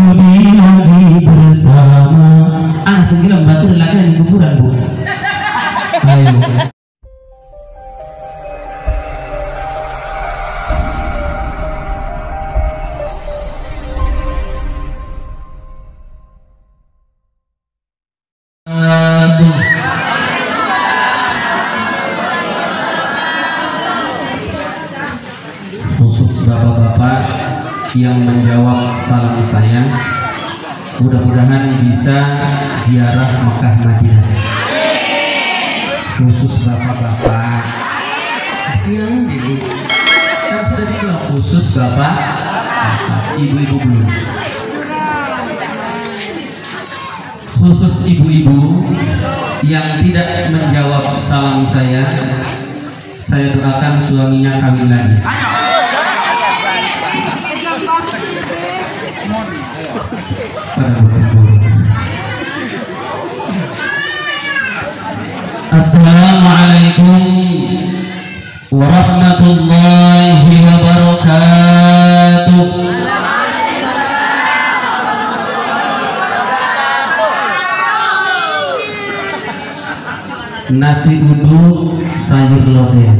sudi lagi bersama. Anak sembilan batu dan laki di kuburan, Bu. Ayo. Khusus bapak-bapak yang menjawab salam saya, mudah-mudahan bisa ziarah Mekah Madinah. Khusus bapak-bapak, kasihan ibu, kan sudah dibilang khusus bapak, ibu-ibu belum. Khusus ibu-ibu yang tidak menjawab salam saya doakan suaminya kawin lagi. Assalamualaikum warahmatullahi wabarakatuh. Nasi uduk sayur lodeh.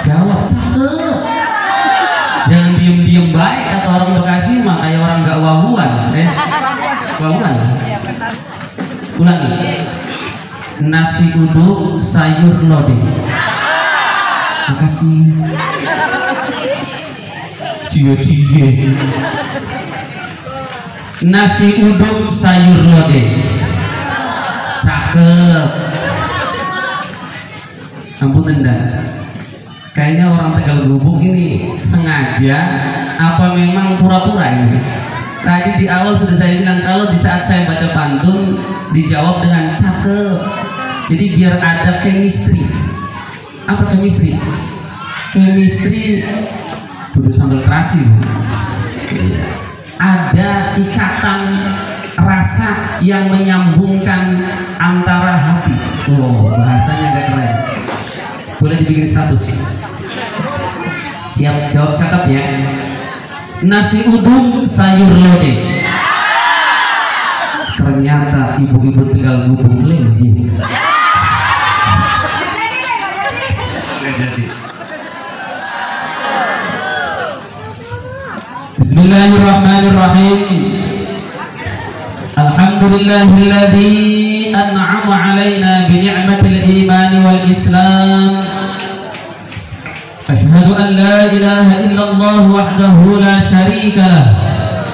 Jawab cakep. Jangan diem-diem baik, kata orang Bekasi mah kayak orang gak wahuan. Wahuan. Ulangi. Nasi uduk sayur lodeh. Makasih. Cie-cie. Nasi uduk sayur lodeh. Cakep. Ampun tendang. Kayaknya orang Tegal Gubuk ini sengaja apa memang pura-pura ini? Tadi di awal sudah saya bilang kalau di saat saya baca pantun dijawab dengan cakep. Jadi biar ada chemistry. Apa chemistry? Chemistry duduk sambil terasi. Ada ikatan rasa yang menyambungkan antara hati. Oh, bahasanya agak keren. Boleh dibikin status. Siap, jawab cakep ya. Nasi uduk sayur lodeh. Ternyata ibu-ibu Tegal Gubuk lenje. Bismillahirrahmanirrahim. Alhamdulillahilladzi an'ama 'alaina bi ni'matil iman wal islam. Asyhadu an la ilaha illallah wahdahu la syarika lah.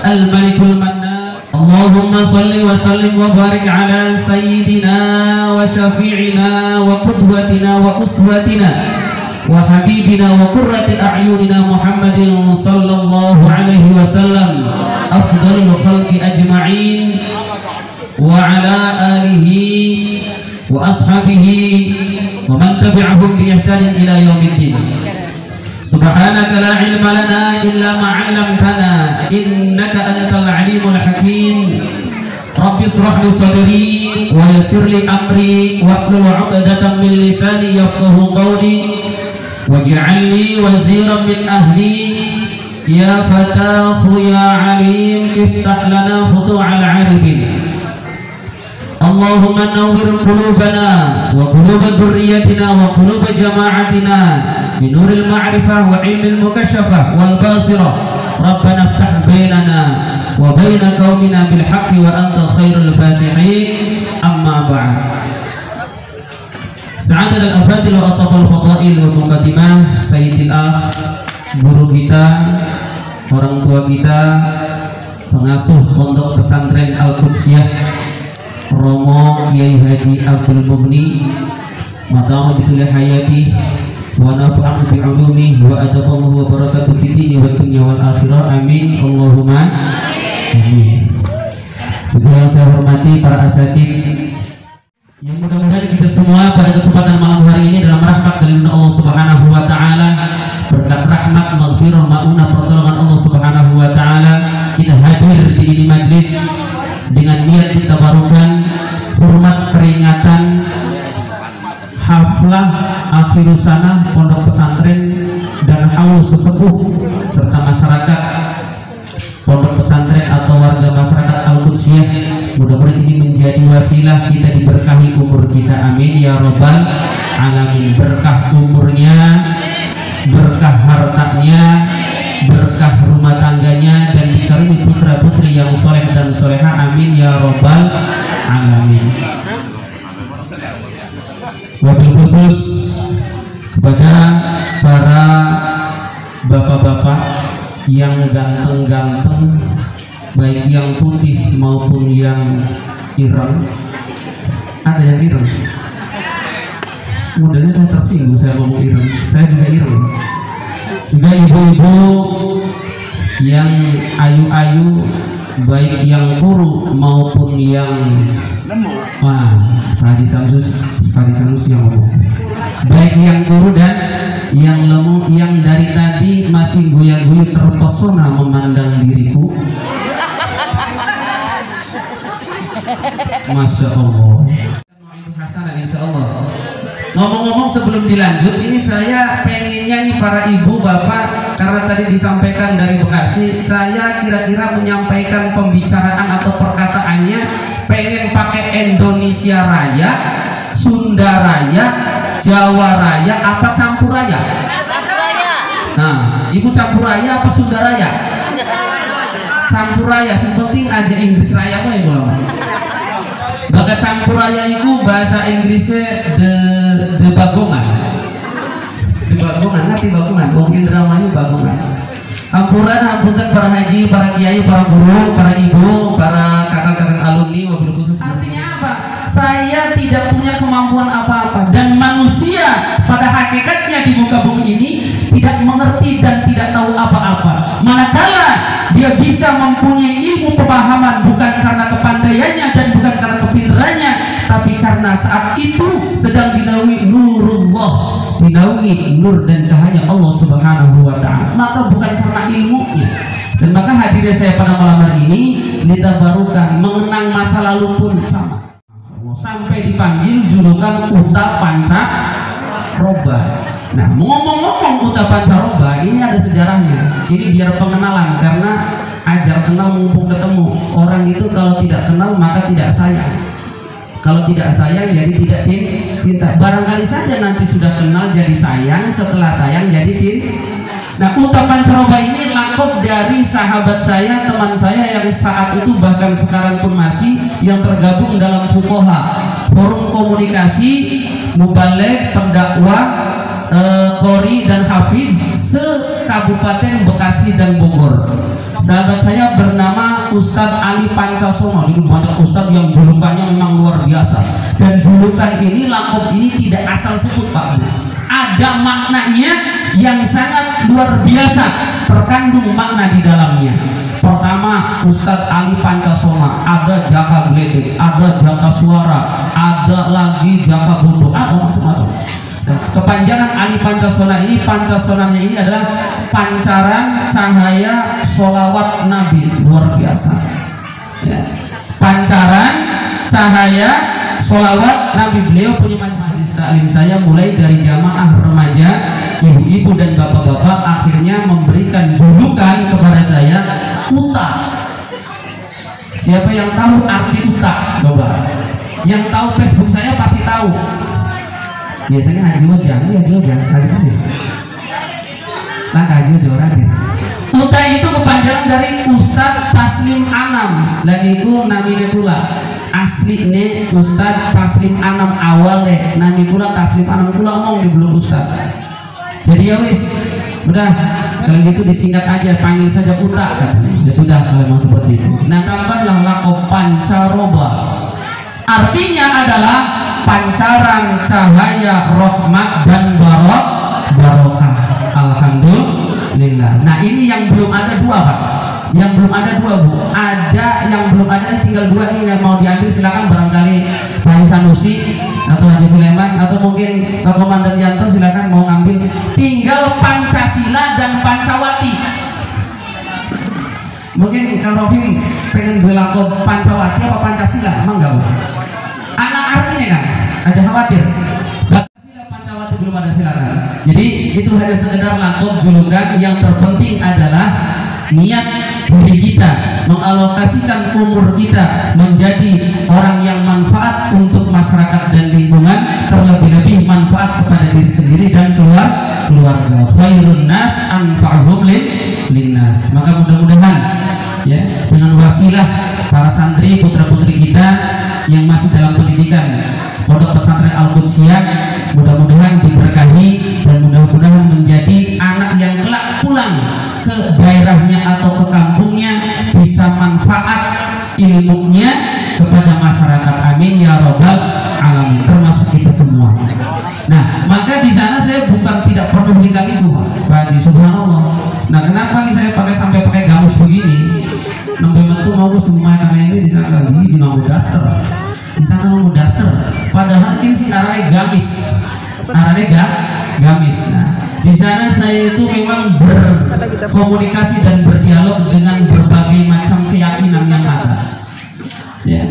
Al-Malikul Mannan. Allahumma salli wa sallim wa barik ala sayyidina wa syafi'ina wa qudwatina wa uswatina wa habibina wa qurrati a'yunina Muhammadin sallallahu alaihi wasallam, afdalul khalqi ajma'in, wa ala alihi wa ashabihi wa man tabi'ahum bi ihsanin ila yaumiddin. Subhanaka la ilma lana illa ma 'allamtana innaka antal alimul hakim. Rabbi ishrah li sadri wa yassir li amri wahlul 'uqdatam min lisani yafqahu qawli waj'al li waziran min ahli ya fatahu ya alim iftah lana futuhal 'arifin. Allahumma nawwir qulubana wa qulub dhurriyyatina wa qulub jama'atina binuril ma'rifah wa ilmil mukashafah wal basirah. Rabbana iftah bainana wa baina qaumina bil haqqi wa anta khairul fatihin. Amma ba'd. Sa'adat al-afadil wa asafal fadail wa muqaddimah sayyidil akh, guru kita, orang tua kita, pengasuh pondok pesantren Al-Qudsiyah Romo Kiai Haji Abdul Mughni, mata'ala bitul hayati wa nafa'ahu bi ulumi wa adaballahu wa barakatuh fi dini wa dunya wal akhirah. Amin Allahumma amin. Juga yang saya hormati para asatidz, yang mudah-mudahan kita semua pada kesempatan malam hari ini dalam rahmat dari Allah Subhanahu wa taala, berkat rahmat, maghfirah, maunah, pertolongan Allah Subhanahu wa taala, kita hadir di ini majlis dengan niat ditabarukan hormat peringatan haflah akhirus sanah pondok pesantren dan haul sesepuh serta masyarakat pondok pesantren atau warga Mudah-mudahan ini menjadi wasilah kita diberkahi umur kita, amin ya robbal alamin. Berkah umurnya, berkah hartanya, berkah rumah tangganya, dan dikaruniai putra putri yang soleh dan soleha, amin ya robbal alamin. Wabil khusus kepada para bapak-bapak yang ganteng-ganteng, baik yang putih maupun yang ireng. Ada yang ireng? Modelnya kan tersinggung saya ngomong ireng. Saya juga ireng. Juga ibu-ibu yang ayu-ayu, baik yang kuru maupun yang wah, Pak Haji Samsus yang ngomong. Baik yang kuru dan yang lemu, yang dari tadi masih goyang-goyang terpesona memandang diriku. Masya Allah. Hasanah insya Allah. Ngomong-ngomong sebelum dilanjut, ini saya pengennya nih para ibu bapak, karena tadi disampaikan dari Bekasi, saya kira-kira menyampaikan pembicaraan atau perkataannya pengen pakai Indonesia Raya, Sunda Raya, Jawa Raya, apa campur raya? Campur raya. Nah, ibu campur raya apa Sunda Raya? Campur raya, sepenting aja Inggris Raya apa ya ibu? Baka campur raya itu bahasa Inggrisnya the bagongan. The bagongan, ngerti bagongan? Mungkin dramanya bagongan. Campuran, ampunten para haji, para kiai, para guru, para ibu, para kakak-kakak alumni, wabil khusus. Artinya apa? Saya tidak punya kemampuan apa-apa, dan manusia pada hakikatnya di muka bumi ini tidak mengerti dan tidak tahu apa-apa. Manakala dia bisa mempunyai ilmu pemahaman bukan karena kepandaiannya dan bukan karena kepintarannya, tapi karena saat itu sedang dinaungi nurullah, dinaungi nur dan cahaya Allah Subhanahu wa ta'ala, maka bukan karena ilmunya. Dan maka hadirnya saya pada malam hari ini ditabarukan mengenang masa lalu pun sama, sampai dipanggil julukan Uta Pancaroba. Nah, ngomong-ngomong Uta Pancaroba ini ada sejarahnya. Ini biar pengenalan, karena ajar kenal mumpung ketemu. Orang itu kalau tidak kenal maka tidak sayang. Kalau tidak sayang jadi tidak cinta. Barangkali saja nanti sudah kenal jadi sayang, setelah sayang jadi cinta. Nah, Uta Pancaroba ini lakop dari sahabat saya, teman saya yang saat itu bahkan sekarang pun masih, yang tergabung dalam Fuqaha, forum komunikasi mubaligh, pendakwah, Qori dan Hafiz se-Kabupaten Bekasi dan Bogor. Sahabat saya bernama Ustadz Ali Pancasona. Jadi banyak ustadz yang julukannya memang luar biasa, dan julukan ini, lakop ini tidak asal sebut Pak Bu. Ada maknanya yang sangat luar biasa, terkandung makna di dalamnya. Pertama, Ustadz Ali Pancasona, ada jaka gledek, ada jaka suara, ada lagi jaka bodoh, ada macam-macam. Nah, kepanjangan Ali Pancasona ini, Pancasonanya ini adalah pancaran cahaya sholawat Nabi, luar biasa ya. Pancaran cahaya sholawat Nabi. Beliau punya majelis taklim saya mulai dari jamaah remaja, ibu-ibu dan bapak-bapak, akhirnya memberikan julukan kepada saya Uta. Siapa yang tahu arti Uta? Coba. Yang tahu Facebook saya pasti tahu. Biasanya Haji Ojang, iya Haji Ojang, Haji Ojang. Langkah Haji Ojang Raden. Uta itu kepanjangan dari Ustadz Taslim Anam, lagi itu namanya pula asli nih Ustadz Taslim Anam awalnya, nami pula Taslim Anam pula ngomong di belum Ustadz. Jadi ya wis, udah kalau gitu disingkat aja, panggil saja Uta katanya. Ya sudah kalau memang seperti itu. Nah, tambahlah lakop Pancaroba. Artinya adalah pancaran cahaya rahmat dan barokah. Alhamdulillah. Nah, ini yang belum ada dua Pak, yang belum ada dua Bu. Ada yang belum ada nih, tinggal dua nih yang mau diambil, silakan. Barangkali Pak Haji Sanusi atau Haji Sulaiman atau mungkin Pak Komandan Yanto, silakan mau ngambil. Tinggal Pancasila dan Pancawati. Mungkin Kang Rohim pengen belakon Pancawati apa Pancasila, emang enggak Bu? Anak artinya kan aja khawatir. Pancasila Pancawati belum ada, silakan. Jadi itu hanya sekedar lakop julukan. Yang terpenting adalah niat diri kita, mengalokasikan umur kita menjadi orang yang manfaat untuk masyarakat dan lingkungan, terlebih-lebih manfaat kepada diri sendiri dan keluarga. Khairun nas anfa'uhum linnas. Maka mudah-mudahan ya, dengan wasilah para santri putra-putri kita yang masih dalam pendidikan Pondok Pesantren Al-Qudsiyah, mudah-mudahan diberkahi dan mudah-mudahan menjadi anak yang kelak pulang ke daerahnya atau ke kampungnya bisa manfaat ilmunya kepada masyarakat. Amin ya robbal alamin, termasuk kita semua. Nah, maka di sana saya bukan tidak perlu belikan itu, Pak Haji, subhanallah. Nah, kenapa nih saya sampai pakai gamus begini? Nampak metu mau semua tangan ini di sana lagi di mau daster. Di sana mau daster. Padahal ini sih arahnya gamis. Gamis. Nah, di sana saya itu memang berkomunikasi dan berdialog dengan berbagai macam keyakinan yang ada. Ya.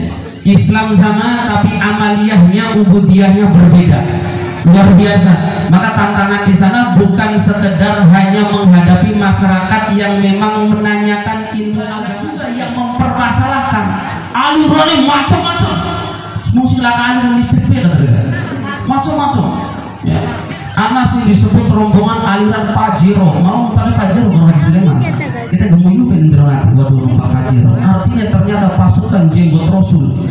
Islam sama tapi amaliyahnya, ubudiyahnya berbeda. Luar biasa. Maka tantangan di sana bukan sekedar hanya menghadapi masyarakat yang memang menanyakan ilmu agama, juga yang mempermasalahkan aliran macam-macam. Silakan aliran listrik macam-macam. Ya. Anas yang disebut rombongan aliran Pajero, mau pakai Pajero Bro Haji Sulaiman. Kita gemuyu pengen terlatih waduh numpak Pajero. Artinya ternyata pasukan jenggot Rasul.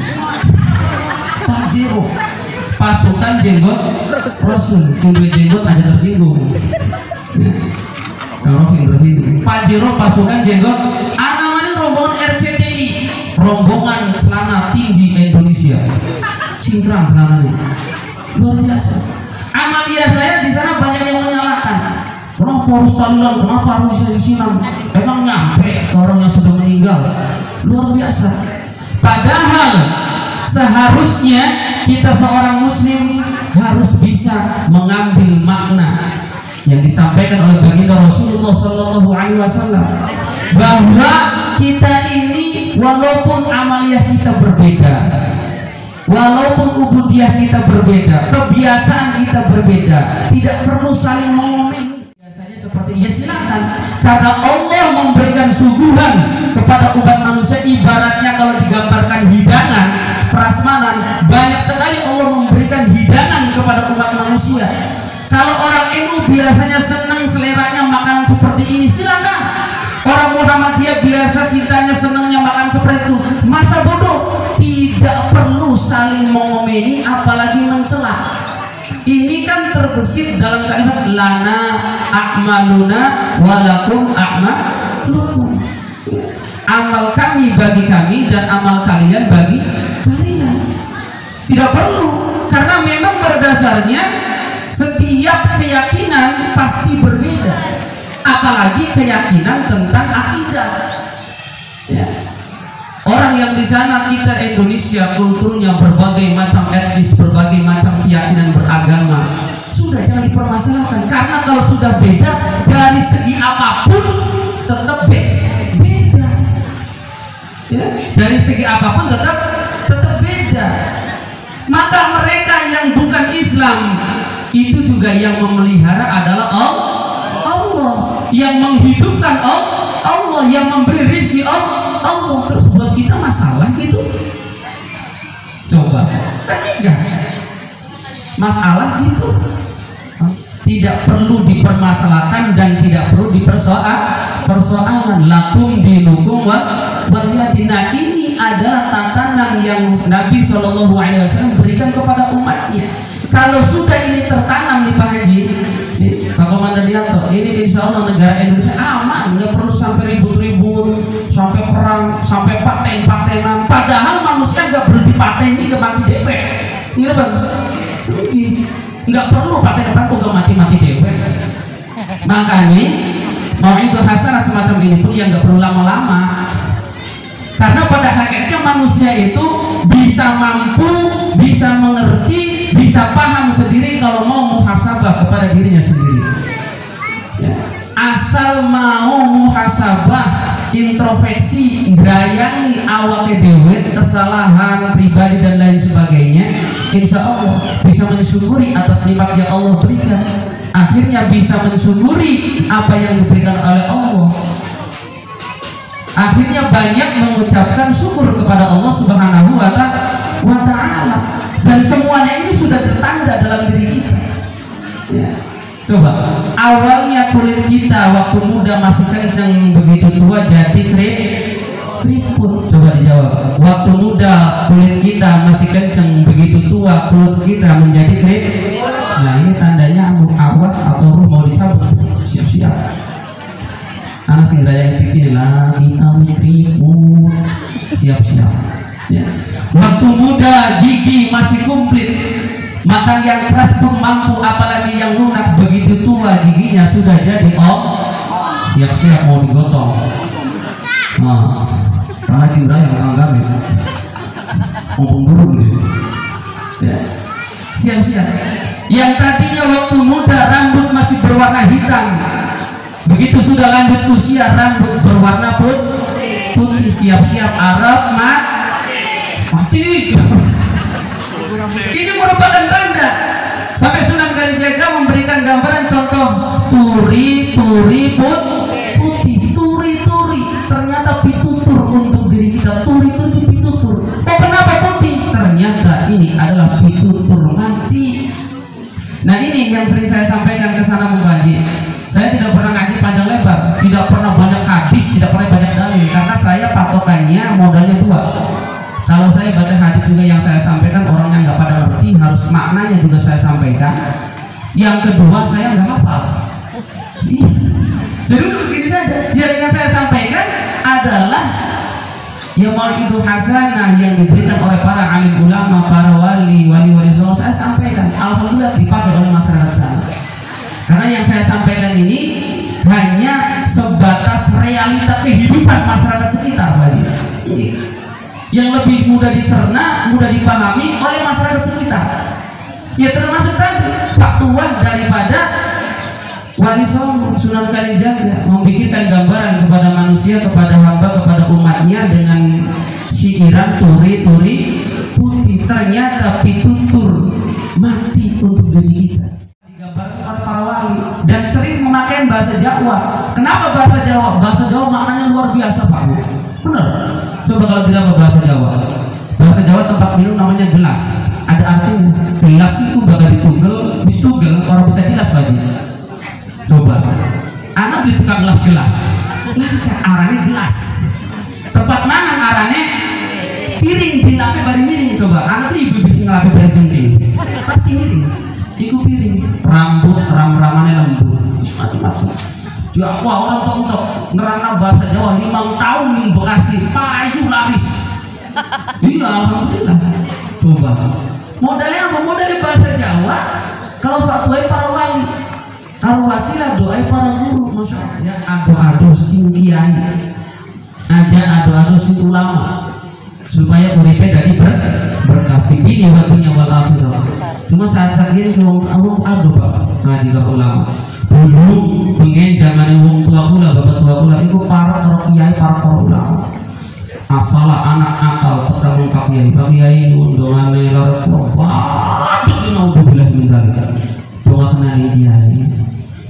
Pajero, pasukan jenggot Rasul. Singgung jenggot aja tersinggung. Ya. Kalau yang tersinggung. Pajero pasukan jenggot. Namanya rombongan RCTI, rombongan celana tinggi Indonesia. Cingkrang celananya. Luar biasa. Amalia saya di sana banyak yang menyalahkan. Kenapa harus tahlilan? Kenapa harus disiram? Emang nyampe ke orang yang sudah meninggal? Luar biasa. Padahal seharusnya kita seorang muslim harus bisa mengambil makna yang disampaikan oleh baginda Rasulullah Shallallahu Alaihi Wasallam, bahwa kita ini walaupun amaliyah kita berbeda, walaupun ubudiyah kita berbeda, kebiasaan kita berbeda, tidak perlu saling mengomeni. Biasanya seperti ya silakan, karena Allah memberikan suguhan kepada umat manusia. Ibaratnya kalau digambarkan hidangan prasmanan, banyak sekali Allah memberikan hidangan kepada umat manusia. Kalau orang NU biasanya senang seleranya makanan seperti ini, silakan. Orang Muhammadiyah biasa cintanya senangnya makan seperti itu, masa bodoh. Tidak perlu saling mengomeni apalagi mencela. Ini kan terbesit dalam kalimat lana a'maluna walakum a'malukum. Amal kami bagi kami dan amal kalian bagi kalian. Tidak perlu, karena memang berdasarnya setiap keyakinan pasti berbeda, apalagi keyakinan tentang akidah. Ya. Orang yang di sana, kita Indonesia kulturnya berbagai macam etnis, berbagai macam keyakinan beragama, sudah jangan dipermasalahkan, karena kalau sudah beda dari segi apapun tetap beda. Ya, dari segi apapun tetap beda. Maka mereka yang bukan Islam itu juga yang memelihara adalah Allah, yang menghidupkan Allah, yang memberi rezeki Allah. Terus buat kita masalah gitu? Coba, kan enggak masalah gitu. Tidak perlu dipermasalahkan dan tidak perlu dipersoalkan. Lakum dinukum waliyadina. Ini adalah tatanan yang Nabi Shallallahu Alaihi Wasallam berikan kepada umatnya. Kalau sudah ini tertanam nih Pak Haji, Pak Komandan Yanto, ini insya Allah negara Indonesia aman, nggak perlu sampai ribut-ribut, sampai perang, sampai paten-patenan. Padahal manusia nggak perlu dipateni ke mati DP, ngira bang? Nggak perlu paten-paten kok mati-mati DP. Makanya mau itu hasanah semacam ini pun yang nggak perlu lama-lama. Karena pada hakikatnya manusia itu bisa mampu, bisa mengerti, bisa paham sendiri kalau mau muhasabah kepada dirinya sendiri. Ya. Asal mau muhasabah, introspeksi, grayangi awake dhewe, kesalahan pribadi dan lain sebagainya, insya Allah bisa mensyukuri atas nikmat yang Allah berikan. Akhirnya bisa mensyukuri apa yang diberikan oleh Allah. Akhirnya banyak mengucapkan syukur kepada Allah Subhanahu wa Ta'ala, dan semuanya ini sudah tertanda dalam diri kita. Ya. Coba, awalnya kulit kita waktu muda masih kenceng, begitu tua jadi keriput. Coba dijawab. Waktu muda kulit kita masih kenceng, begitu tua kulit kita menjadi keriput. Nah, ini tandanya arwah atau ruh mau dicabut. Siap-siap. Anak segera yang pikir lah kita harus keriput. Siap-siap. Ya. Waktu muda gigi masih komplit, makan yang keras pun mampu, apalagi yang lunak. Begitu tua giginya sudah jadi siap-siap mau digotong. Nah, karena cindra yang tanggap ya, ngomong dulu gitu. Ya. Siap-siap. Yang tadinya waktu muda rambut masih berwarna hitam, begitu sudah lanjut usia rambut berwarna putih. Siap-siap Arab mati. Ini merupakan tanda. Sampai Sunan Kalijaga memberikan gambaran contoh turi putih, turi ternyata pitutur untuk diri kita. Turi pitutur. Kok kenapa putih? Ternyata ini adalah pitutur mati. Nah, ini yang sering saya sampaikan ke sana mengkaji. Saya tidak pernah ngaji panjang lebar, tidak pernah banyak hadis, tidak pernah banyak dalil, karena saya patokannya modalnya dua. Kalau saya baca hadis juga yang saya sampaikan orangnya nggak pada ngerti, harus maknanya juga saya sampaikan. Yang kedua, saya nggak hafal. Jadi udah begini saja. Yang saya sampaikan adalah ya mau'idul hasanah yang diberikan oleh para alim ulama, para wali songo, saya sampaikan. Alhamdulillah dipakai oleh masyarakat sana. Karena yang saya sampaikan ini hanya sebatas realita kehidupan masyarakat sekitar, Pak Haji. Yang lebih mudah dicerna, mudah dipahami oleh masyarakat sekitar. Ya termasuk tadi faktual daripada Wali Songo Sunan Kalijaga memikirkan gambaran kepada manusia, kepada hamba, kepada umatnya dengan syikiran turi putih. Ternyata pitutur mati untuk diri kita. Digambarkan oleh para wali dan sering memakai bahasa Jawa. Kenapa bahasa Jawa? Bahasa Jawa maknanya luar biasa, Pak. Benar. Coba kalau tidak bahasa Jawa. Bahasa Jawa tempat minum namanya gelas. Ada artinya. Gelas itu bakal ditugel, bisugel orang bisa jelas, Pak Haji. Coba. Anak beli tukang gelas. Langka arane gelas. Tempat mangan arane piring, dilape bari miring. Coba. Anak beli ibu bisa ngelape bari jengking. Pasti miring. Iku piring. Rambut ram-ramane lembut. Macam-macam. Ya wah, orang tok-tok ngerana bahasa Jawa 5 tahun nih Bekasi payu laris. Iya, alhamdulillah. Coba modalnya apa? Modalnya bahasa Jawa. Kalau Pak Tuai para wali, kalau wasilah doa para guru, masya Allah. Ado-ado sing kiai, aja ado-ado sing ulama, supaya uripe dari berkah ini waktunya wal akhirah. Cuma saat ini kalau ado Pak ngaji ke ulama. Dulu pengen zaman wong tua pula, bapak tua pula, itu para kiai, para ulama. Asalah anak akal tetap pak kiai undungannya lara kuat. Aduh, ini naudzubillah min dzalik. Doa kenalin kiai.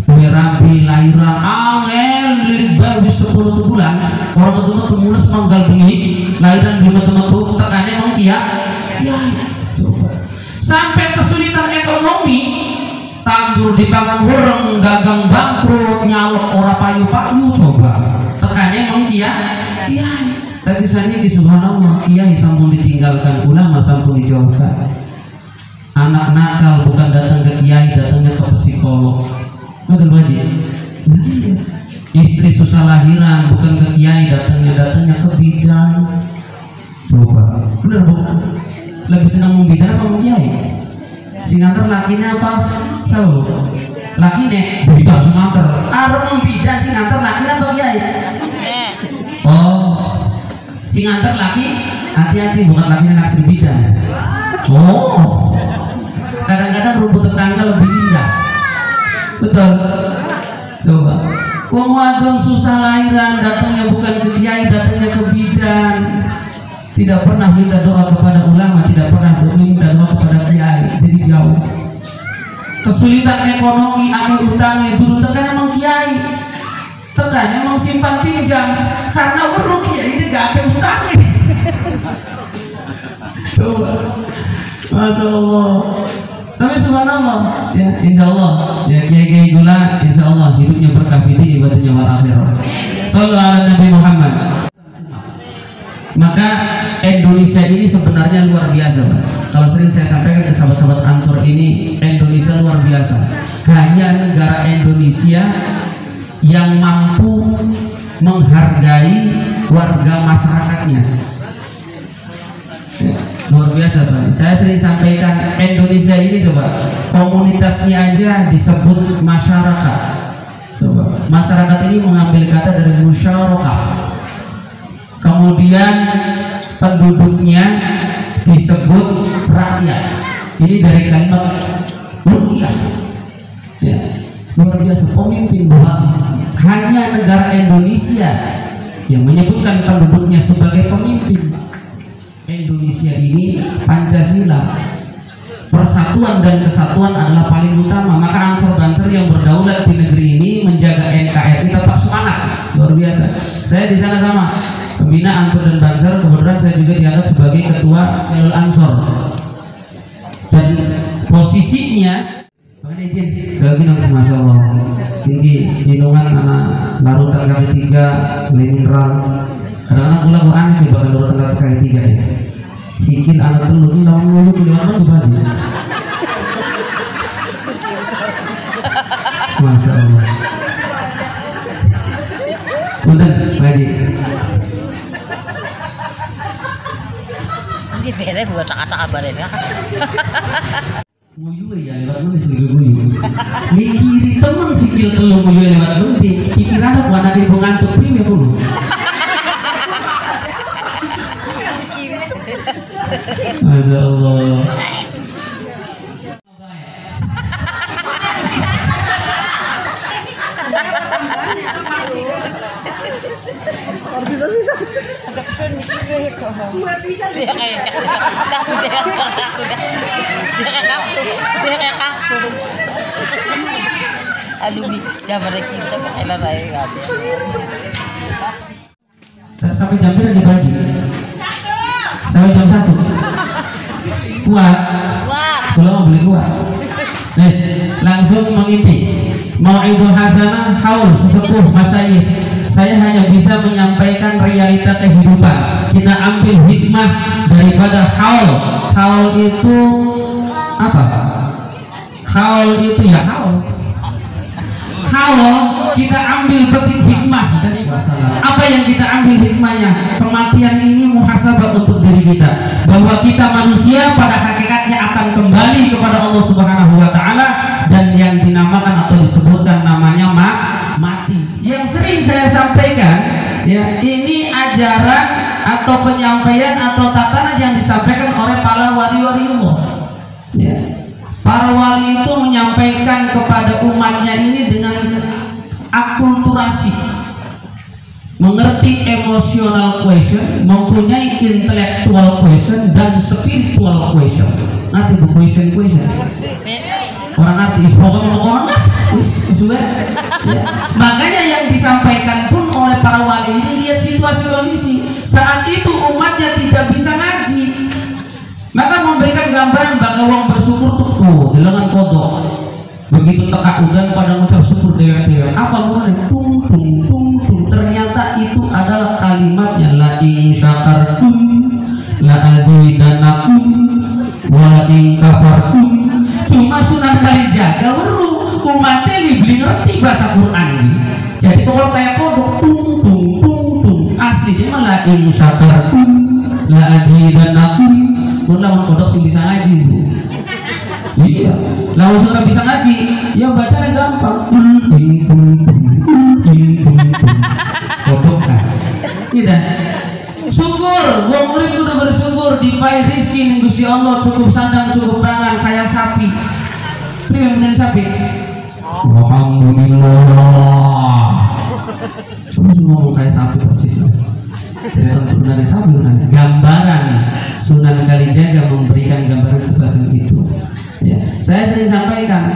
Kue rabi lahiran angel lirik baru 10 bulan. Orang betul-betul mulus manggal bengi, lahiran betul-betul tekannya emang kiai. Coba. Sampai kesulitan ekonomi. Tandur di pangan wereng, dagang bangkrut, nyalok ora payu-payu. Coba tekannya emang kiai. Tapi saja di subhanallah kiai sampun ditinggalkan, ulama sampun dijauhkan. Anak nakal bukan datang ke kiai, datangnya ke psikolog. Betul Baji? Istri susah lahiran bukan ke kiai, datangnya ke bidan. Coba bener Bu? Lebih senang membidan apa kiai? Singanter lakinya apa? Siapa Bu? Lakine bidan singanter. Arep membidan singanter lakine apa kiai? Oh, singanter laki hati-hati, bukan lakinya naksir bidan. Oh, kadang-kadang rumput tetangga lebih indah. Betul. Coba. Wong wadon susah lahiran, datangnya bukan ke kiai, datangnya ke bidan. Tidak pernah minta doa kepada ulama, tidak pernah minta doa kepada kiai, jadi jauh. Kesulitan ekonomi, akeh utangnya, dulu tekan emang kiai. Tekannya mau simpan pinjam karena weruh kiai ini gak ada utangnya. Masya Allah. Tapi subhanallah, ya insya Allah, ya kiai-kiai gula, insya Allah hidupnya berkah fitih ibadahnya wal akhirah. Sallallahu ala Nabi Muhammad. Maka Indonesia ini sebenarnya luar biasa, Pak. Kalau sering saya sampaikan ke sahabat-sahabat Ansor ini, Indonesia luar biasa. Hanya negara Indonesia yang mampu menghargai warga masyarakatnya. Ya, luar biasa, Pak. Saya sering sampaikan Indonesia ini coba komunitasnya aja disebut masyarakat. Coba masyarakat ini mengambil kata dari musyarakah. Kemudian penduduknya disebut rakyat. Ini dari kalimat rukyah. Ya, luar biasa pemimpin bahwa hanya negara Indonesia yang menyebutkan penduduknya sebagai pemimpin. Indonesia ini Pancasila, persatuan dan kesatuan adalah paling utama. Maka Ansor-Banser yang berdaulat di negeri ini menjaga NKRI tetap semangat. Luar biasa. Saya di sana sama pembina Ansor dan Banser, kebetulan saya juga diangkat sebagai ketua PL Ansor. Dan posisinya makanya izin gak nanti masya Allah tinggi hidungan anak larutan kali 3 mineral kadang-kadang gula gua aneh ya bakal larutan kali 3 ya sikil anak telur ini lawan mulu kelihatan kan dibagi. Masya Allah. Punten Haji. Ini bere buat cakap-cakap bare ya. Nguyu ya lewat nu disebut nguyu. Mikiri temen sikil telur nguyu lewat nu pikiran aku anak ibu ngantuk piye kudu. Masya Allah. Aduh, jaman kita keelan aja. Sampai jam berapa dibagi? Sampai jam 1. Kuat. Kalau mau beli kuat. Nes, langsung mengintip. Mau'idul hasanah haul sesepuh masyayikh. Saya hanya bisa menyampaikan realita kehidupan. Kita ambil hikmah daripada haul. Haul itu apa? Haul itu ya haul. Haul kita ambil petik hikmah dari masalah. Apa yang kita ambil hikmahnya? Kematian ini muhasabah untuk diri kita. Bahwa kita manusia pada hakikatnya akan kembali kepada Allah Subhanahu wa taala dan yang dinamakan atau disebutkan namanya mati. Yang sering saya sampaikan ya, ini ajaran atau penyampaian atau tatanan yang disampaikan oleh para wali-wali Allah. Ya. Para wali itu menyampaikan kepada umatnya ini dengan akulturasi, mengerti emotional question, mempunyai intellectual question dan spiritual question. Nanti bu question. Orang artis pokoknya orang lah, sudah. Ya. Makanya yang disampaikan pun oleh para wali ini lihat situasi kondisi saat itu umatnya tidak bisa ngaji. Maka memberikan gambaran bahwa wong bersyukur tuh dengan kodok. Begitu teka udan pada ngucap syukur dewek-dewek. Apa mulanya? Tung. Ternyata itu adalah kalimatnya la in syakartum la azidanakum wa la in kafartum. Cuma Sunan Kalijaga weruh umatnya libli ngerti bahasa Quran ini. Jadi kalau kayak kodok tung. Aslinya malah in syakartum la azidanakum. Pun lawan kodok sih bisa ngaji bu. Iya, lawan sudah bisa ngaji, ya bacanya gampang. Kodok kan, tidak. Syukur, gua murid kudu bersyukur dipai rizki ning Gusti Allah cukup sandang cukup pangan kayak sapi. Priwe bener sapi? Alhamdulillah. Cuma ngomong kayak sapi persis. Tidak tentu benar sapi, gambaran Sunan Kalijaga memberikan gambaran seperti itu. Ya, saya sering sampaikan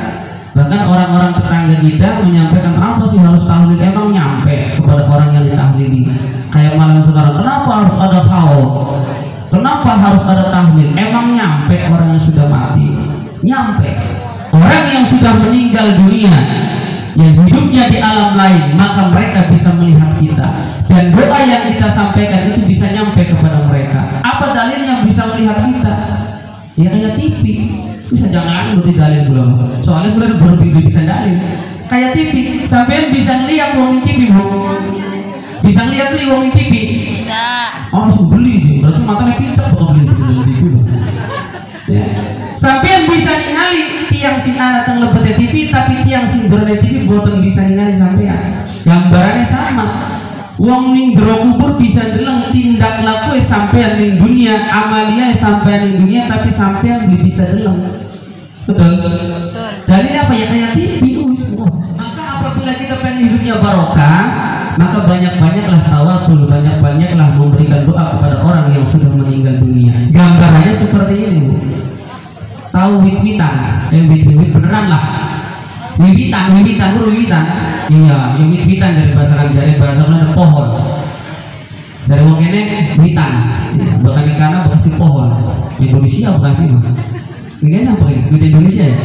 Bahkan orang-orang tetangga kita menyampaikan, apa sih harus tahlil? Emang nyampe kepada orang yang ditahlili? Kayak malam sekarang, kenapa harus ada haul? Kenapa harus ada tahlil? Emang nyampe orang yang sudah mati? Nyampe. Orang yang sudah meninggal dunia, yang hidupnya di alam lain, maka mereka bisa melihat kita, dan doa yang kita sampaikan itu bisa nyampe kepada mereka. Apa dalilnya bisa melihat kita? Ya kayak TV. Bisa jangan ngerti dalil belum? Soalnya belum bisa dalil. Kayak TV, sampean bisa lihat wong TV bu? Bisa lihat beli wong TV? Bisa. Oh langsung beli, berarti matanya pincak bakal beli bisa dari TV bu. Ya. Sampean bisa ningali tiang sing anak teng lebet TV, tapi tiang sing berada TV boten bisa ningali sampean. Gambarannya sama. Wong ning jero kubur bisa deleng tindak laku sampean ning dunia, amalia sampean ning dunia, tapi sampean belum bisa deleng. Betul. Jadi apa ya kayak TV semua. Maka apabila kita pengen hidupnya barokah, maka banyak-banyaklah tawasul, banyak-banyaklah memberikan doa kepada orang yang sudah meninggal dunia. Gambarannya seperti ini bu. Tahu wit-witan, wit beneran lah. Wiwitan, iya, yang wiwitan dari bahasa Belanda pohon. Dari wong kene witan, ya, bukan karena bekasi pohon. Indonesia bekasi mah. Ini apa ini? Di Indonesia ya.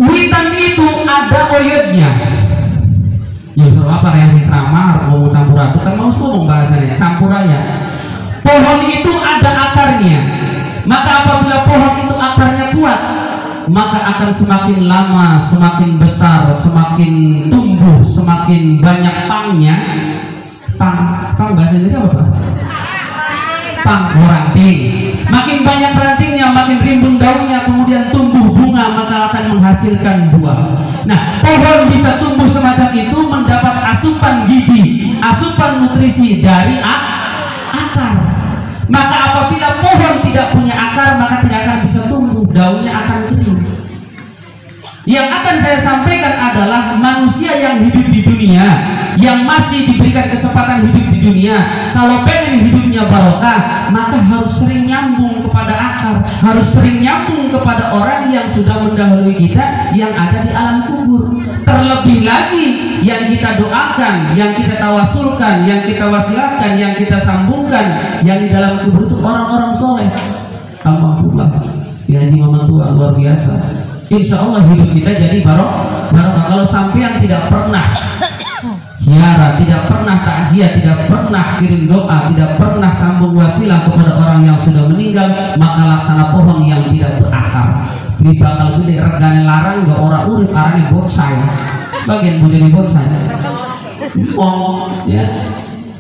Witan itu ada oyotnya. Ya suruh apa yang sing ceramah mau campur aduk kan mau ngomong bahasanya campur raya. Pohon itu ada akarnya. Maka apabila pohon itu akarnya kuat, maka akan semakin lama, semakin besar, semakin tumbuh, semakin banyak pangnya. Pang bahasa Indonesia apa? Pang, ranting. Makin banyak rantingnya, makin rimbun daunnya, kemudian tumbuh bunga, maka akan menghasilkan buah. Nah, pohon bisa tumbuh semacam itu, mendapat asupan gizi, asupan nutrisi dari akar. Maka apabila pohon tidak punya akar, maka tidak akan bisa tumbuh, daunnya akan kering. Yang akan saya sampaikan adalah manusia yang hidup di dunia, yang masih diberikan kesempatan hidup di dunia, kalau pengen hidupnya barokah, maka harus sering nyambung kepada akar, harus sering nyambung kepada orang yang sudah mendahului kita, yang ada di alam kubur. Terlebih lagi yang kita doakan, yang kita tawasulkan, yang kita wasiatkan, yang kita sambungkan, yang di dalam kubur itu orang-orang soleh. Alhamdulillah, Kiai Haji Muhammad tua luar biasa. Insya Allah hidup kita jadi barokah. Kalau sampean tidak pernah ziarah, tidak pernah takziah, tidak pernah kirim doa, tidak pernah sambung wasilah kepada orang yang sudah meninggal, maka laksana pohon yang tidak berakar. Ini bakal gede, regane larang gak ora urip, arane bonsai. Bagian mau jadi bonsai. Ya.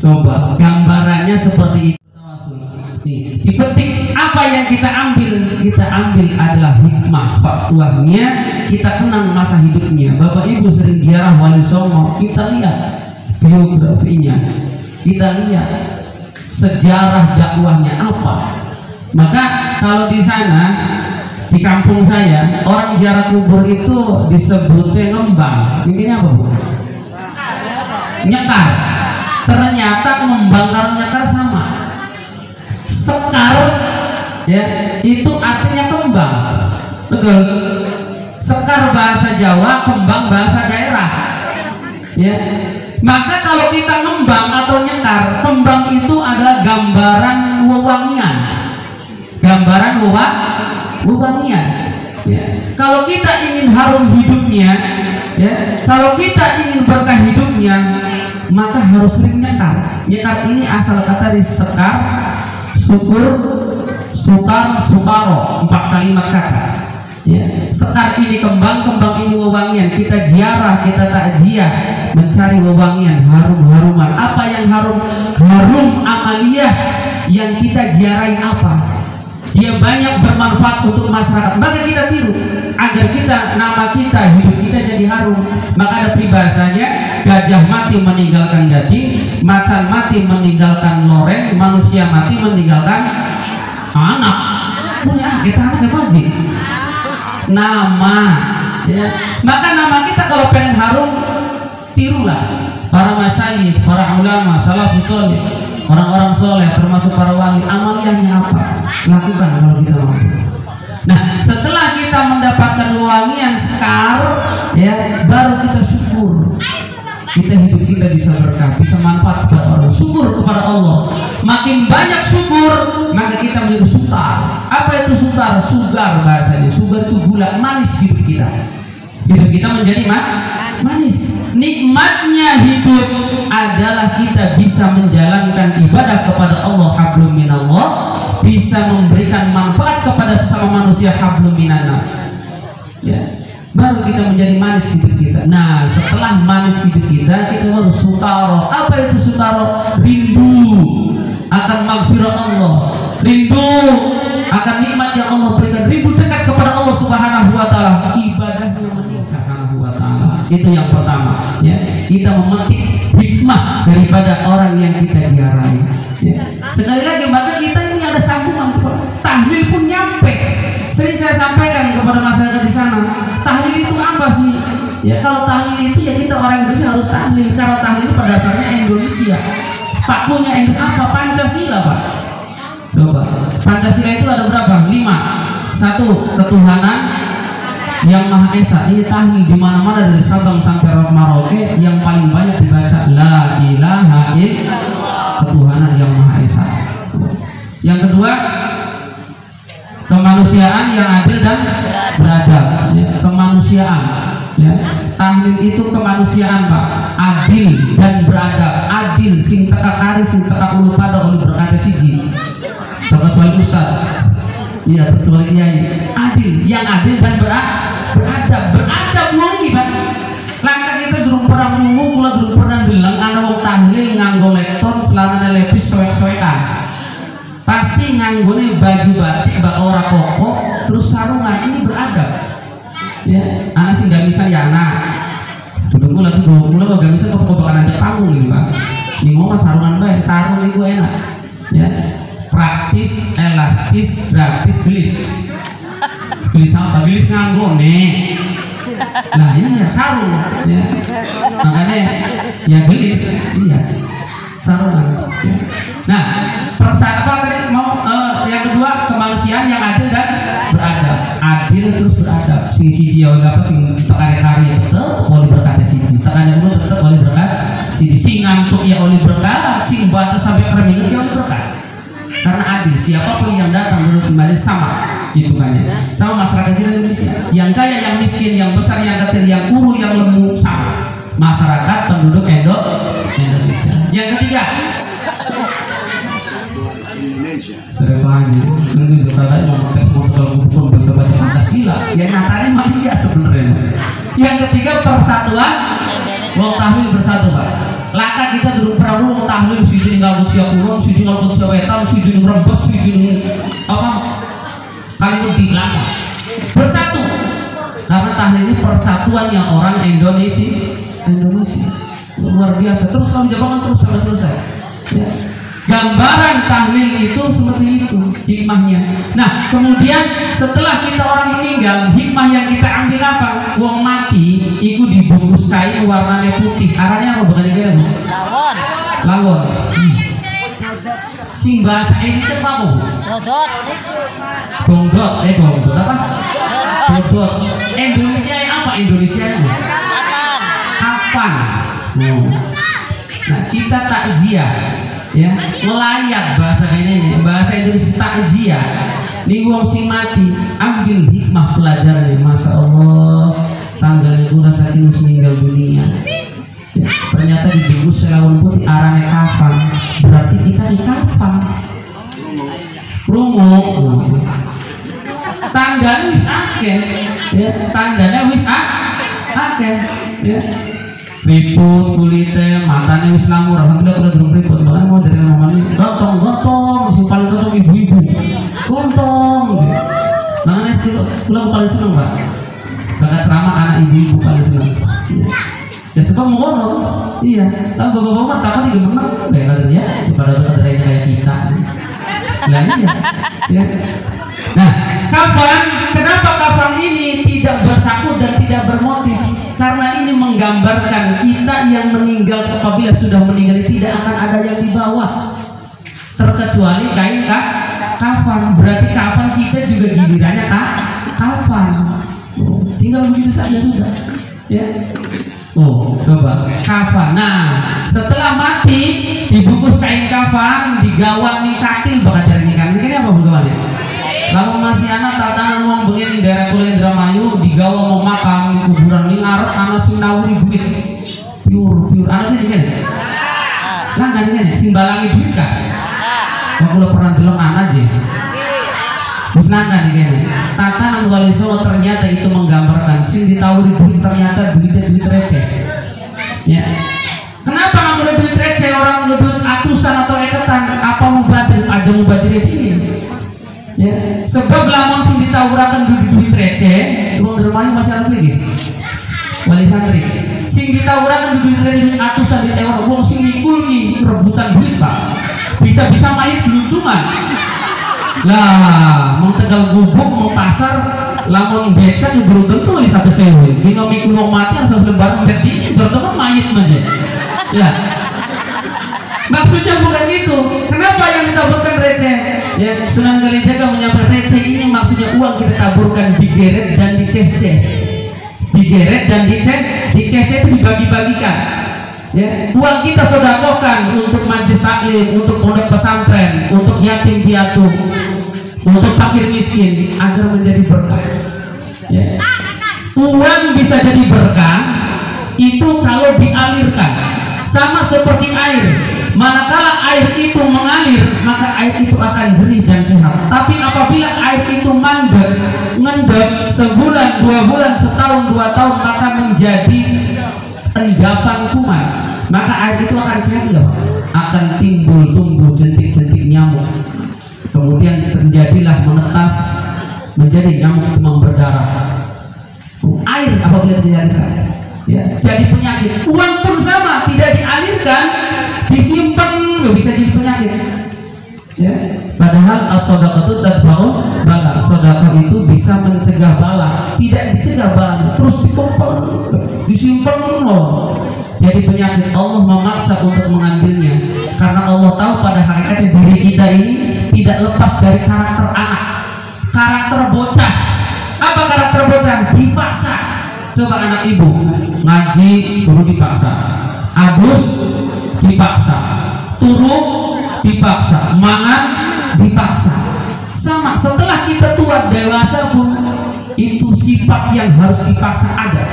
Coba gambarannya seperti itu. Dipetik apa yang kita ambil adalah hikmah faktuahnya, kita kenang masa hidupnya. Bapak Ibu sering ziarah Wali Songo, kita lihat biografinya, kita lihat sejarah dakwahnya apa. Maka kalau di sana di kampung saya orang ziarah kubur itu disebutnya ngembang. Ini apa bu? Nyekar. Ternyata ngembang karo nyekar sama. Sekar ya itu artinya kembang, betul. Sekar bahasa Jawa, kembang bahasa daerah ya. Maka kalau kita ngembang atau nyekar, kembang itu adalah gambaran wewangian, gambaran wewangian ya. Kalau kita ingin harum hidupnya ya, kalau kita ingin berkah hidupnya, maka harus sering nyekar. Nyekar ini asal kata dari sekar, syukur, sukar, sukaro, 4 kalimat kata ya. Sekar ini kembang, kembang ini wewangian. Kita ziarah, kita takziah, mencari wewangian, harum-haruman. Apa yang harum? Harum amaliyah yang kita ziarahi apa? Dia banyak bermanfaat untuk masyarakat, maka kita tiru agar kita, nama kita, hidup kita jadi harum. Maka ada peribahasanya, gajah mati meninggalkan gading, macan mati meninggalkan loreng, manusia mati meninggalkan anak. Punya kita anak apa aja? Nama ya. Maka nama kita kalau pengen harum, tirulah para masyayikh, para ulama, salafus sholih, orang-orang soleh, termasuk para wali. Amaliyahnya apa? Lakukan kalau kita mampu. Nah, setelah kita mendapatkan kita bisa berkah, bisa manfaat kepada orang. Syukur kepada Allah. Makin banyak syukur, maka kita menjadi sukar. Apa itu sukar? Sugar bahasanya. Sugar itu gula, manis hidup kita. Hidup kita menjadi manis. Nikmatnya hidup adalah kita bisa menjalankan ibadah kepada Allah, hablum minallah, bisa memberikan manfaat kepada sesama manusia, hablum minannas. Ya, baru kita menjadi manis hidup kita. Nah, setelah manis hidup kita baru sukaro. Apa itu sukaro? Rindu akan maghfirah Allah, rindu akan nikmat yang Allah berikan, rindu dekat kepada Allah Subhanahu wa taala, ibadahnya meningkat Subhanahu wa taala. Itu yang pertama, ya. Kita memetik hikmah daripada orang yang kita ziarahi, ya. Sekali lagi, maka kita ini ada sambungan, tahlil pun nyampe. Sering saya sampaikan kepada masyarakat di sana, tahlil itu apa sih? Ya, kalau tahlil itu ya kita orang Indonesia harus tahlil, karena tahlil pada dasarnya Indonesia. Pakunya Indonesia apa? Pancasila, Pak. Coba. Pancasila itu ada berapa? 5. 1. Ketuhanan yang Maha Esa. Ini tahlil di mana-mana dari Sabang sampai Merauke yang paling banyak dibaca la ilaha illallah, ketuhanan yang Maha Esa. Yang kedua, kemanusiaan yang adil dan beradab, ya. Kemanusiaan, ya. Tahlil itu kemanusiaan, Pak. Adil dan beradab. Adil sing teka kari sing teka ulu pada oleh berkata siji, terkecuali ustaz, iya, terkecuali kiai. Adil, yang adil dan beradab. Beradab lagi, Pak. Langkah kita durung pernah nunggu, kula durung pernah bilang ana wong tahlil nganggo lekton selanane lepis soek-soekan. Pasti nganggone baju batik bak ora koko terus sarungan. Ini beradab, ya. Anak sih nggak bisa ya anak duduk kula nggak bisa kok bakalan ajak panggung ini, Pak. Ini ngomong sarungan baik, sarung itu enak, ya. Praktis, elastis, gratis, gelis apa? Gelis nganggone. Nah ini ya sarung, ya. Makanya ya gelis, iya, sarungan, ya. Nah, apa tadi mau yang kedua, kemanusiaan yang adil dan beradab. Adil terus beradab. Sisi dia apa sing tekane kari tetep oleh berkata sisi. Tekane lu tetep oleh berkat sisi. Sing ngantuk ya oleh berkat, sing batas sampai kreminget ya oleh berkat. Karena adil, siapapun yang datang duduk kembali sama hitungannya. Sama masyarakat kita Indonesia. Yang kaya, yang miskin, yang besar, yang kecil, yang kuru, yang lemu, sama. Masyarakat penduduk Indonesia. Yang ketiga, ini katanya mau tes modal buku bersama Pancasila. Ya nyatanya mah iya sebenarnya. Yang ketiga, persatuan. Wong tahlil bersatu, Pak. Laka kita dulu perahu wong tahlil siji ninggal kucia kulon, siji ninggal kucia wetan, siji ninggal rembes, siji apa? Kali di laka. Bersatu. Karena tahlil ini persatuannya orang Indonesia. Luar biasa. Terus kalau jawaban terus sampai selesai. Ya. Gambaran tahlil itu seperti itu hikmahnya. Nah, kemudian setelah kita orang meninggal, hikmah yang kita ambil apa? Wong mati itu dibungkus kain warnanya putih. Arahnya apa? Bukan negara, Bu? Lawon. Sing bahasa ini itu apa, Bu? Dodot. Dodot apa? Dodot. Indonesia apa? Indonesia itu? Kafan. Nah, kita takziah, ya, melayat bahasa ini, bahasa Indonesia takziah. Nih wong sing mati, ambil hikmah pelajarannya. Masya Allah, tanggalnya guna saking meninggal dunia. Ya, ternyata dibungkus selawon putih arane kafan. Berarti kita di kafan. Rungu. Tandanya wis akeh, ya, tandanya wis akeh, ya. Riput kulitnya, matanya wis lamur. Alhamdulillah udah belum riput. Bahkan mau jadi ngomongin gontong, si paling cocok ibu-ibu. Gontong. Makanya pulang paling seneng, Pak. Bakat ceramah anak ibu-ibu paling seneng. Ya sebab mau ngono. Iya. Lalu bapak-bapak martabat juga menang. Kayak ya, pada bekerjanya kayak kita. Nah iya. Ya. Nah, kenapa kapan ini tidak bersakut dan tidak bermotif? Karena ini menggambarkan kita yang meninggal apabila sudah meninggal tidak akan ada yang dibawa terkecuali kain kafan. Berarti kafan kita juga gilirannya kafan. Tinggal begitu saja sudah. Ya. Oh, coba kafan. Nah, setelah mati dibungkus kain kafan, digawani katil bakal jaring ikan. Ini apa bukaannya? Lalu masih anak tatanan uang begini daerah Kuliah Indramayu digawa mau makam kuburan ini ngarep anak sing nawuri duit. Pure anak ini kan? Lah kan ini sing balangi duit kan? Aku lo pernah delok anak aja. Misalkan ini tatanan Wali Songo ternyata itu menggambarkan sing ditawuri duit ternyata duitnya duit receh. Ya. Kenapa nggak boleh duit receh, orang boleh duit atusan atau eketan? Apa mubadir aja mubadir ini? Ya. Sebab lamun sing ditawurakan duit receh, uang dermayu masih ada lagi. Wali santri. Sing ditawurakan duit receh duit atusan duit ewer, uang sing mikul ki rebutan duit pak. Bisa-bisa mayit geluntungan. Lah, mau Tegal Gubuk, mau pasar, lamun becak ya belum tentu di satu sewe. Dino mikul wong mati harus lembar mbetinya, bertemu mayit aja. Ya, maksudnya bukan itu. Kenapa yang ditaburkan receh? Ya, Sunan Kalijaga menyampaikan receh ini maksudnya uang kita taburkan digeret dan diceh-ceh. Digeret dan diceh itu dibagi-bagikan. Ya, uang kita sodakokan untuk majlis taklim, untuk pondok pesantren, untuk yatim piatu, untuk fakir miskin agar menjadi berkah. Ya. Uang bisa jadi berkah itu kalau dialirkan, sama seperti air. Manakala air itu mengalir, maka air itu akan jernih dan sehat. Tapi apabila air itu mandek, ngendap sebulan, 2 bulan, setahun, 2 tahun, maka menjadi endapan kuman, maka air itu akan sehat nggak? Akan timbul tumbuh jentik-jentik nyamuk, kemudian terjadilah menetas menjadi nyamuk demam berdarah. Air apabila dialirkan, ya, jadi penyakit. Uang pun sama, tidak dialirkan, disimpan nggak bisa jadi penyakit. Ya, padahal as-shadaqatu tadfa'u bala. Sedekah itu bisa mencegah bala, tidak dicegah bala, terus dikumpul, disimpan loh. Jadi penyakit. Allah memaksa untuk mengambilnya karena Allah tahu pada hakikatnya diri kita ini tidak lepas dari karakter anak, karakter bocah. Apa karakter bocah? Dipaksa. Coba anak ibu ngaji guru dipaksa, abus dipaksa, turu dipaksa, mangan dipaksa. Sama setelah kita tua dewasa pun itu sifat yang harus dipaksa ada.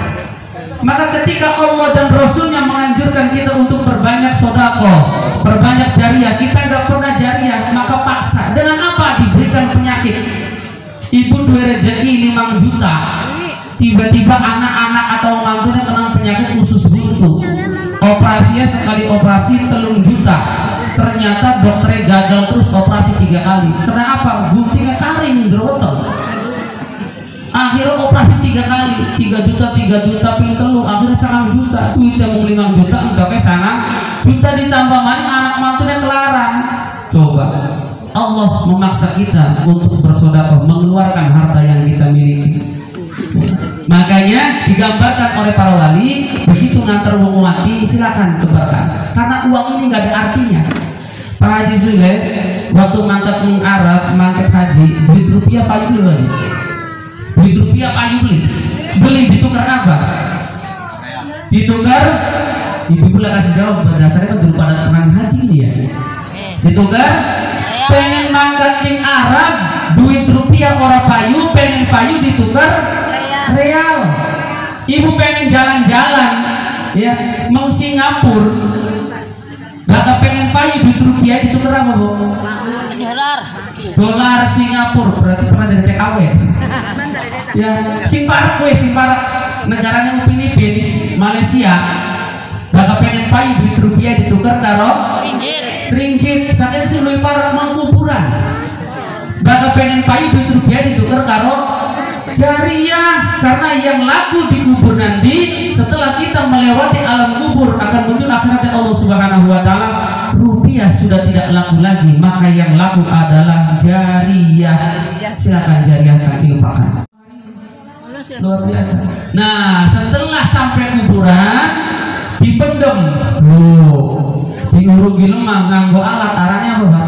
Maka ketika Allah dan Rasulnya menganjurkan kita untuk berbanyak sodako, berbanyak jariah, kita nggak pernah jariah, maka paksa. Dengan apa? Diberikan penyakit. Ibu duwe rezeki 5 juta, tiba-tiba anak-anak atau mantunya kena penyakit usus buntu. Operasinya sekali operasi 3 juta. Ternyata dokternya gagal terus operasi 3 kali. Kenapa? Guntingnya karing jeroton. Akhirnya operasi 3 kali, 3 juta, ping telu, akhirnya 9 juta. Duitnya mau 5 juta, entoknya 9 juta ditambah maning anak mantunya kelaran. Coba Allah memaksa kita untuk bersedekah, mengeluarkan harta yang kita miliki. Makanya digambarkan oleh para wali, begitu ngantar wong mati silakan keberkahan, karena uang ini nggak ada artinya. Pak Haji Sule waktu mangkat Arab, mangkat haji, duit rupiah payu beli lagi, duit rupiah payu beli ditukar apa? Ditukar, ibu lah kasih jawab berdasarnya kan dulu pada pernah haji dia. Ditukar, pengen mangkat ning Arab, duit rupiah orang payu, pengen payu ditukar real. Ibu pengen jalan-jalan ya mau Singapura, gak pengen payu duit rupiah ditukar apa bu? Dolar Singapura. Berarti pernah jadi TKW ya. Simparak negaranya Upin Ipin Malaysia, gak pengen payu duit rupiah ditukar karo ringgit. Saking si luwih parah mangkuburan, gak pengen payu duit rupiah ditukar karo jariah, karena yang laku di kubur nanti setelah kita melewati alam kubur akan muncul akhiratnya Allah Subhanahu wa taala. Rupiah sudah tidak laku lagi, maka yang laku adalah jariah. Silakan jariahkan, infakkan. Luar biasa. Nah, setelah sampai kuburan dipendem, diurugi lemah nganggo alat. Arahnya apa Pak?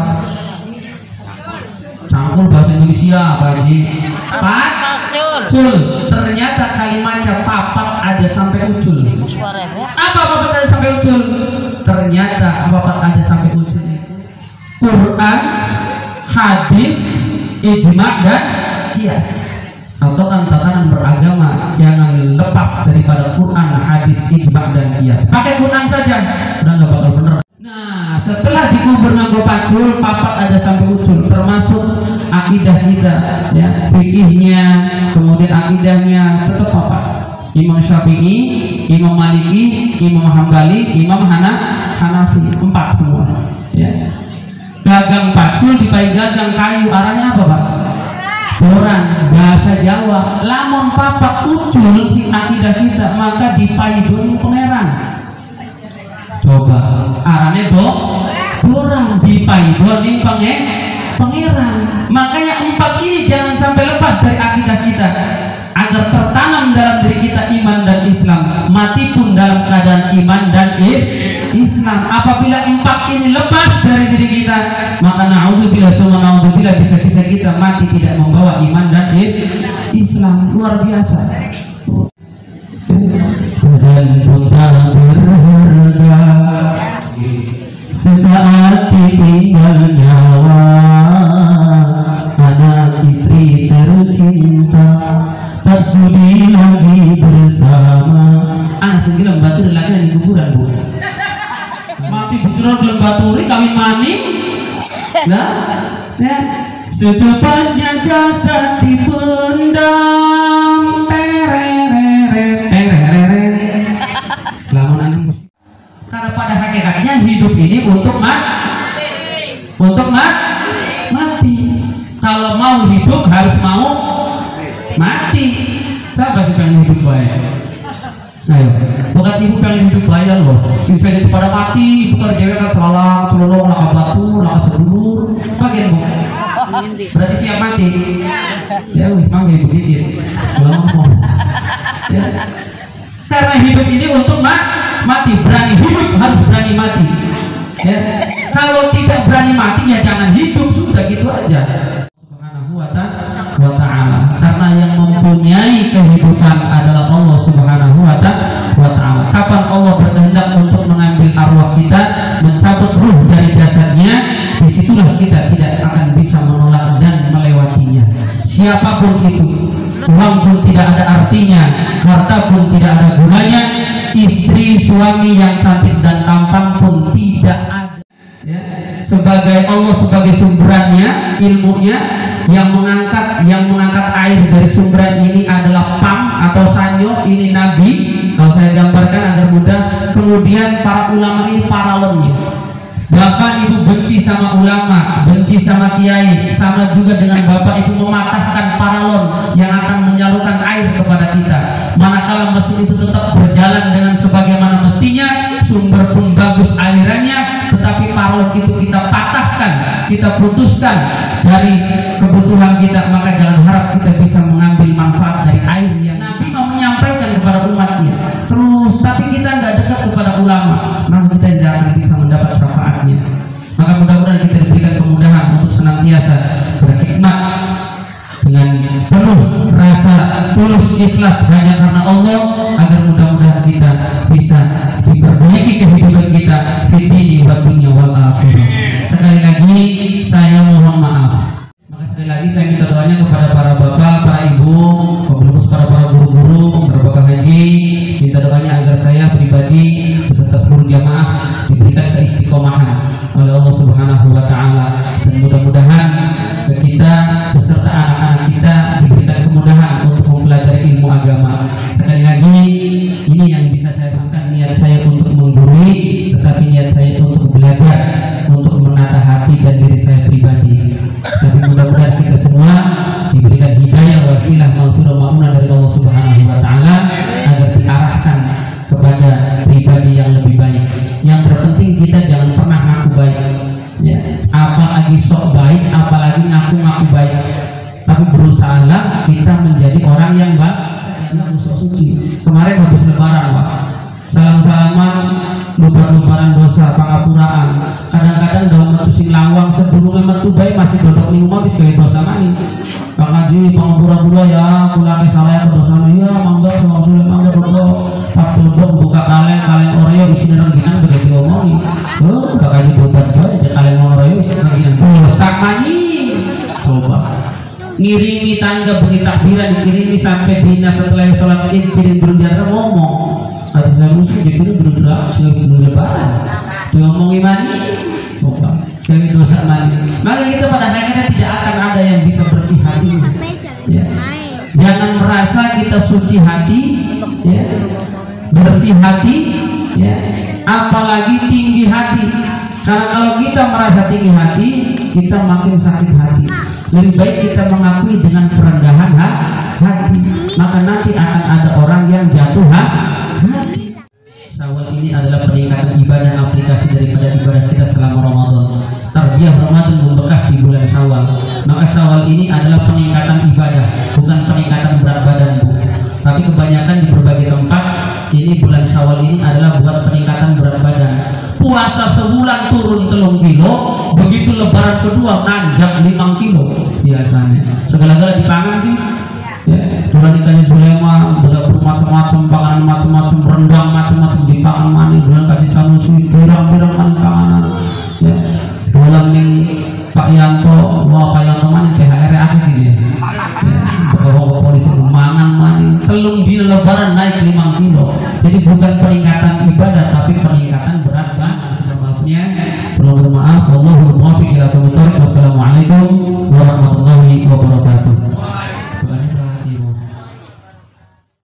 Cangkul bahasa Indonesia Pak Haji. Cul. Ternyata kalimatnya papat aja sampai ucul. ijma' dan qiyas. Atau kan tatanan beragama jangan lepas daripada Quran, hadis, ijma' dan qiyas. Pakai Quran saja udah nggak bakal bener. Nah, setelah dikubur nganggo pacul, papat ada sampai ucul, termasuk akidah kita, ya, fikihnya, kemudian akidahnya tetap papat. Imam Syafi'i, Imam Maliki, Imam Hambali, Imam Hanafi, 4 semua, ya. Gagang pacul dipai gagang kayu, arahnya apa, Pak? Orang bahasa Jawa, lamun papat ucul si akidah kita, maka dipai doni pangeran. Coba arane orang dipai doni pangeran. Makanya 4 ini jangan sampai lepas dari akidah kita, agar tertanam dalam diri kita iman dan Islam, mati pun dalam keadaan iman dan Islam. Apabila 4 ini lepas dari diri kita, maka na'udzubillah summa na'udzubillah, bisa-bisa kita mati tidak membawa iman dan Islam. Luar biasa. Dan buta berharga, sesaat ditinggal nyawa, anak istri tercinta tak sudi lagi bersama. Anak segala batu lagi di kuburan, Bu. Mati putra dalam baturi kawin maning. Nah, ya. Secepatnya jasad dipendam. Karena pada hakikatnya hidup ini untuk mati. Kalau mau hidup harus mau mati. Siapa sih pengen hidup baik? Ayo, bukan ibu pengen hidup baik loh. Sisa itu pada mati, bukan dewe kan celolong, laka batu, laka sedulur. Bagian bu. Berarti siap mati. Ya wis mangga ibu dikit. Ya. Karena hidup ini untuk mati, berani hidup harus berani mati. Ya. Kalau tidak berani mati ya jangan hidup, sudah gitu aja. Subhanahu wa ta'ala. Karena yang mempunyai kehidupan adalah Allah Subhanahu wa ta'ala. Kapan Allah berkehendak untuk mengambil arwah kita, mencabut ruh dari jasadnya, disitulah kita tidak akan bisa menolak dan melewatinya. Siapapun itu, uang pun tidak ada artinya, harta pun tidak ada gunanya, istri, suami yang cantik dan tampan pun tidak ada. Ya. Sebagai Allah sebagai sumberannya, ilmunya, yang mengangkat air dari sumberan ini adalah Pam atau Sanyo, ini Nabi. Kalau saya gambarkan agar mudah. Kemudian para ulama ini paralelnya. Bapak ibu benci sama ulama, benci sama kiai, sama juga dengan bapak ibu mematahkan paralon yang akan menyalurkan air kepada kita. Manakala mesin itu tetap berjalan dengan sebagaimana mestinya, sumber pun bagus alirannya, tetapi paralon itu kita patahkan, kita putuskan dari kebutuhan kita, maka jangan harap kita bisa mengambil manfaat dari air yang Nabi mau menyampaikan kepada umatnya. Terus, tapi kita nggak dekat kepada ulama, maka kita tidak akan bisa mendapat syafaatnya. Maka mudah-mudahan kita diberikan kemudahan untuk senantiasa berkhidmat dengan penuh rasa tulus ikhlas hanya karena Allah, agar mudah-mudahan kita bisa diperbaiki kehidupan kita fitini wa dunya wal akhirah. Sekali lagi saya mohon maaf. Maka sekali lagi saya minta doanya kepada para bapak, para ibu, para guru-guru, para bapak haji, minta doanya agar saya pribadi beserta seluruh jamaah diberikan keistiqomahan oleh Allah Subhanahu wa ta'ala, dan mudah-mudahan kita beserta anak-anak kita diberikan kemudahan untuk mempelajari ilmu agama. Sekali lagi ini yang bisa saya sampaikan, niat saya untuk menggurui, tetapi niat saya untuk belajar, untuk menata hati dan diri saya pribadi. Tapi mudah-mudahan kita semua diberikan hidayah, wasilah, maghfirah, ma'unah dari Allah Subhanahu wa ta'ala, agar diarahkan kepada pribadi yang lebih baik. Yang terpenting kita jangan pernah ngaku baik, ya. Apalagi sok baik, apalagi ngaku-ngaku baik. Tapi berusahalah kita menjadi orang yang nggak sok suci. Kemarin habis lebaran, Pak, salam-salaman, lebaran dosa, pangapuraan. Kadang-kadang dalam metu sing lawang sebelumnya metu baik masih dodok ning omah wis gawe dosa maning. Pak Haji pangapura-pura ya, kula salah ke dosa ya, mangga sama sulit mangga dodok. Pas dodok buka kaleng Oreo isinya rengginang udah diomongi. Pak Haji bobat bae, kaleng Oreo isinya rengginang. Dosa maning. Coba. ngirimi tangga bagi takbiran dikirimi sampai dina setelah sholat id piring berjalan ngomong tadi solusi di piring bergerak sebelum lebaran diomongi mani bukan dari dosa mani. Maka kita pada akhirnya tidak akan ada yang bisa bersih hatinya ya. Jangan merasa kita suci hati ya, bersih hati ya, apalagi tinggi hati. Karena kalau kita merasa tinggi hati, kita makin sakit hati. Lebih baik kita mengakui dengan kerendahan hati, maka nanti akan ada orang yang jatuh hati. Syawal ini adalah peningkatan ibadah, aplikasi daripada ibadah kita selama Ramadan. Tarbiyah Ramadan membekas di bulan Syawal. Maka Syawal ini adalah peningkatan ibadah, bukan peningkatan berat badan, Bu. Tapi kebanyakan di berbagai tempat ini bulan Syawal ini adalah buat peningkatan berat badan. Puasa sebulan turun 3 kilo, begitu lebaran kedua nanjak 5 kilo biasanya. Segala-gala dipangan sih ya, bulan ikan Sulaiman berapa macam-macam panganan, macam-macam rendang, macam-macam dipangan mani. Bulan kaji Sanusi pirang-pirang mani panganan ya. Bulan ning Pak Yanto, wah Pak Yanto mani THR akeh gitu ya. Bawa polisi mangan mani telung di lebaran naik 5 kilo. Jadi bukan peningkatan ibadah tapi peningkatan berat badan. Maafnya, perlu bermaaf. Wallahul muwaffiq ila aqwamit thoriq. Wassalamualaikum warahmatullahi